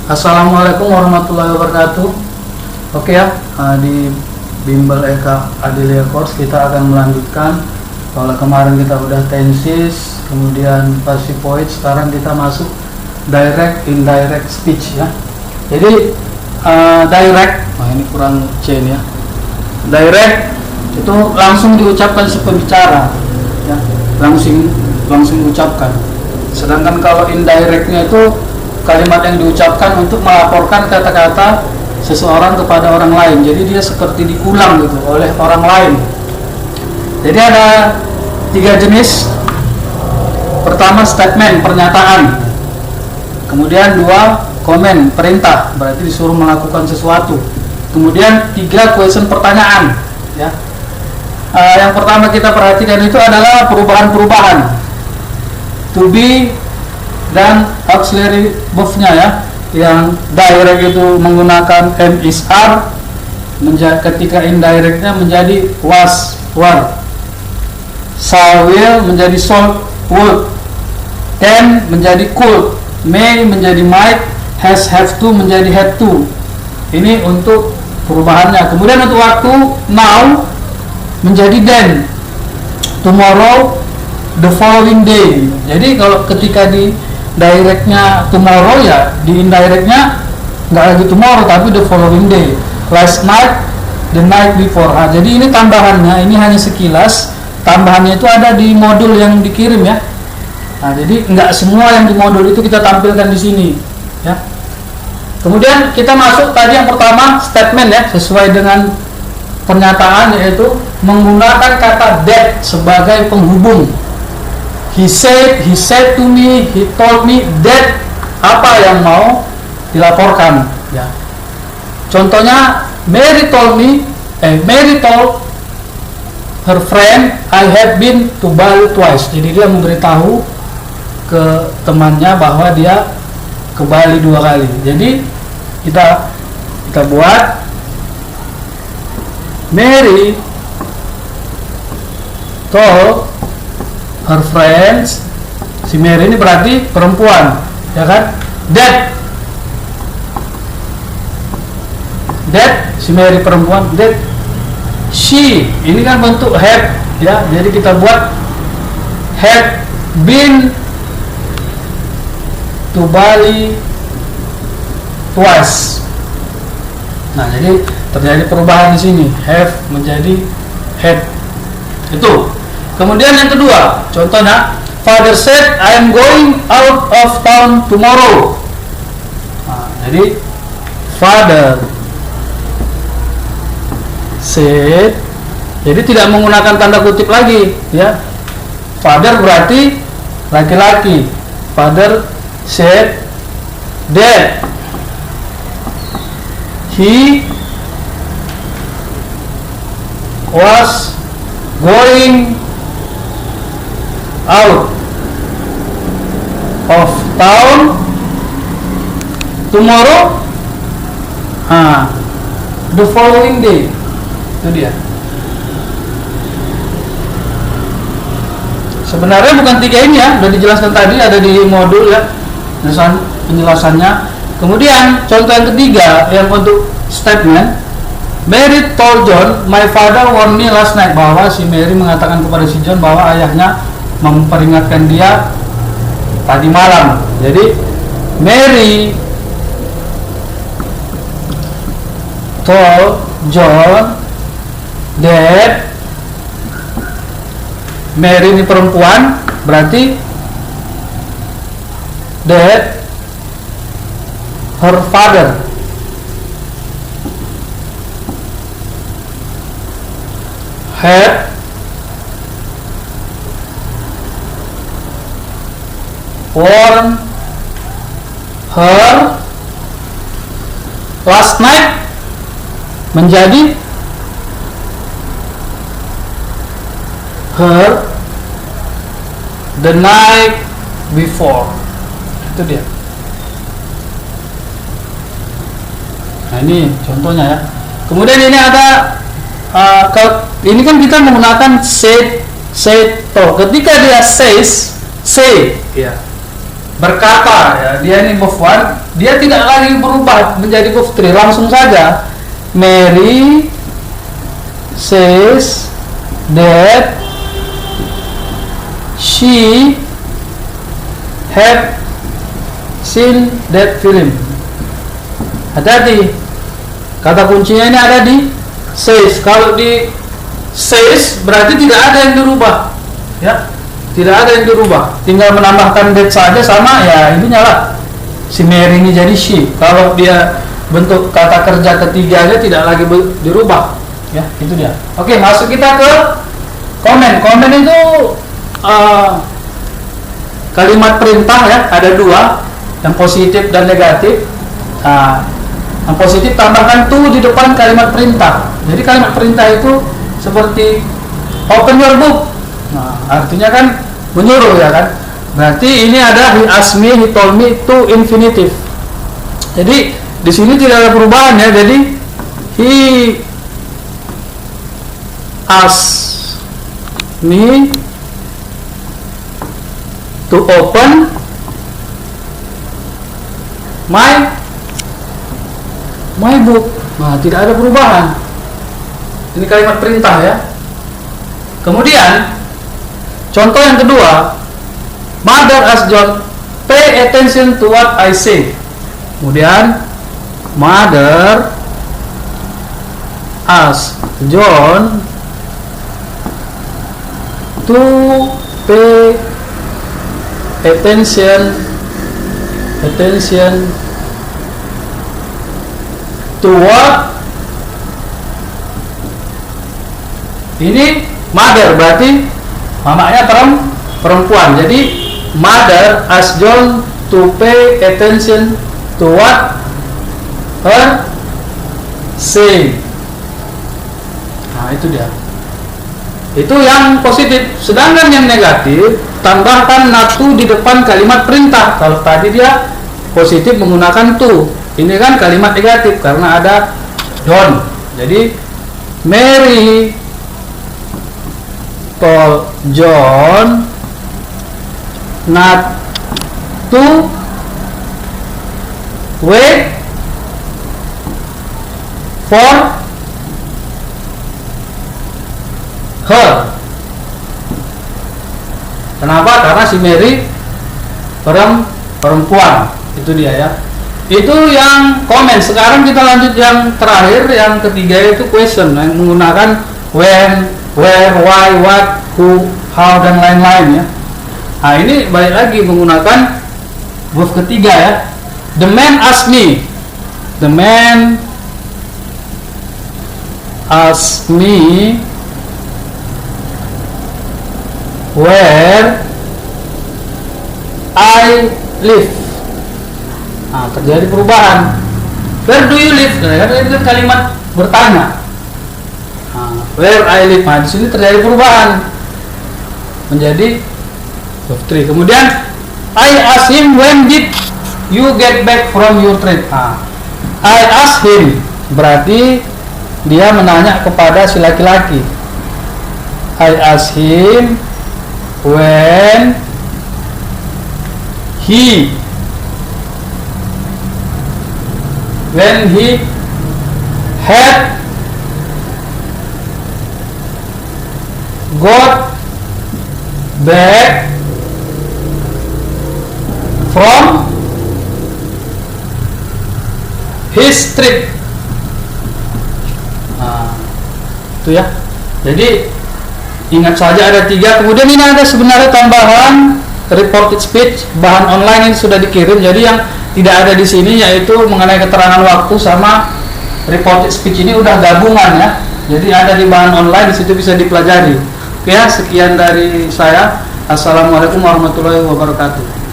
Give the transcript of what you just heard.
Assalamualaikum warahmatullahi wabarakatuh. Oke ya, di Bimbel Eka Adelia Course kita akan melanjutkan. Kalau kemarin kita udah tenses, kemudian passive voice, sekarang kita masuk direct indirect speech ya. Jadi direct, ini kurang C ya. Direct itu langsung diucapkan si pembicara ya, langsung diucapkan. Sedangkan kalau indirectnya itu kalimat yang diucapkan untuk melaporkan kata-kata seseorang kepada orang lain. Jadi dia seperti diulang gitu oleh orang lain. Jadi ada 3 jenis. Pertama statement, pernyataan. Kemudian 2 komen, perintah, berarti disuruh melakukan sesuatu. Kemudian 3 question, pertanyaan ya. Yang pertama kita perhatikan itu adalah perubahan-perubahan. To be dan auxiliary verb-nya ya. Yang direct itu menggunakan am is are, ketika indirectnya menjadi was were, shall will menjadi shall would, can menjadi could, may menjadi might, has have to menjadi had to. Ini untuk perubahannya. Kemudian untuk waktu, now menjadi then, tomorrow the following day. Jadi kalau ketika di directnya tomorrow ya, di indirectnya nggak lagi tomorrow tapi the following day. Last night, the night before. Jadi ini tambahannya, ini hanya sekilas. Tambahannya itu ada di modul yang dikirim ya. Jadi nggak semua yang di modul itu kita tampilkan di sini ya. Kemudian kita masuk tadi yang pertama statement ya, sesuai dengan pernyataan, yaitu menggunakan kata that sebagai penghubung. He said to me, he told me that, apa yang mau dilaporkan ya. Contohnya Mary told her friend I have been to Bali twice. Jadi dia memberitahu ke temannya bahwa dia ke Bali 2 kali. Jadi kita buat Mary told her friends. Si Mary ini berarti perempuan ya kan. That si Mary perempuan. That she, ini kan bentuk have ya. Jadi kita buat have been to Bali twice. Nah, jadi terjadi perubahan di sini. Have menjadi had. Itu. Kemudian yang kedua, contohnya Father said I am going out of town tomorrow. Nah, jadi Father said, jadi tidak menggunakan tanda kutip lagi ya. Father berarti laki-laki. Father said that he was going out of town tomorrow, the following day. Itu dia. Sebenarnya bukan 3 ini ya, sudah dijelaskan tadi, ada di modul ya penjelasannya. Kemudian contoh yang ketiga yang untuk statement, Mary told John, my father warned me last night, bahwa si Mary mengatakan kepada si John bahwa ayahnya memperingatkan dia tadi malam. Jadi Mary told John that, Mary ini perempuan, berarti that her father had warned her last night menjadi her the night before. Itu dia. Nah, ini contohnya ya. Kemudian ini ada ini kan kita menggunakan said to. Ketika dia says, say ya. berkata, ya, dia ini verb 1, dia tidak lagi berubah menjadi verb 3, langsung saja Mary says that she have seen that film. Hati-hati, kata kuncinya ini ada di says. Kalau di says berarti tidak ada yang dirubah, ya, tidak ada yang dirubah, tinggal menambahkan that saja, sama ya intinya lah, si Mary ini jadi she. Kalau dia bentuk kata kerja ketiga aja tidak lagi dirubah, ya, itu dia. Oke, masuk kita ke komen. Komen itu kalimat perintah, ya, ada dua, yang positif dan negatif. Yang positif tambahkan to di depan kalimat perintah. Jadi kalimat perintah itu seperti open your book. Nah, artinya kan menyuruh, ya kan. Berarti ini ada he asked me, he told me, to infinitive. Jadi di sini tidak ada perubahan, ya. Jadi he asked me to open my book. Nah, tidak ada perubahan. Ini kalimat perintah, ya. Kemudian contoh yang kedua, Mother asked John, pay attention to what I say. Kemudian Mother asked John to pay attention to what. Ini mother berarti mamanya perempuan. Jadi Mother asked John to pay attention to what her say. Nah, itu dia. Itu yang positif. Sedangkan yang negatif, tambahkan not to di depan kalimat perintah. Kalau tadi dia positif menggunakan to, ini kan kalimat negatif karena ada John. Jadi Mary told John not to wait for her. Kenapa? Karena si Mary perempuan. Itu dia, ya. Itu yang komen. Sekarang kita lanjut yang terakhir, yang ketiga, itu question yang menggunakan when, where, why, what, who, how, dan lain-lain, ya. Nah, ini balik lagi menggunakan verb ketiga, ya. The man asked me. The man asked me where I live. Nah, terjadi perubahan. Where do you live? Nah, itu kalimat bertanya. Nah, where I live. Nah, di sini terjadi perubahan menjadi verb 3. Kemudian I asked him when did you get back from your trip. Nah, I asked him berarti dia menanya kepada si laki-laki. I asked him when he had got back from his trip. Nah, itu ya. Jadi ingat saja ada 3. Kemudian ini ada sebenarnya tambahan reported speech, bahan online ini sudah dikirim. Jadi yang tidak ada di sini yaitu mengenai keterangan waktu sama reported speech ini udah gabungan, ya. Jadi ada di bahan online, di situ bisa dipelajari. Oke, ya, sekian dari saya. Assalamualaikum warahmatullahi wabarakatuh.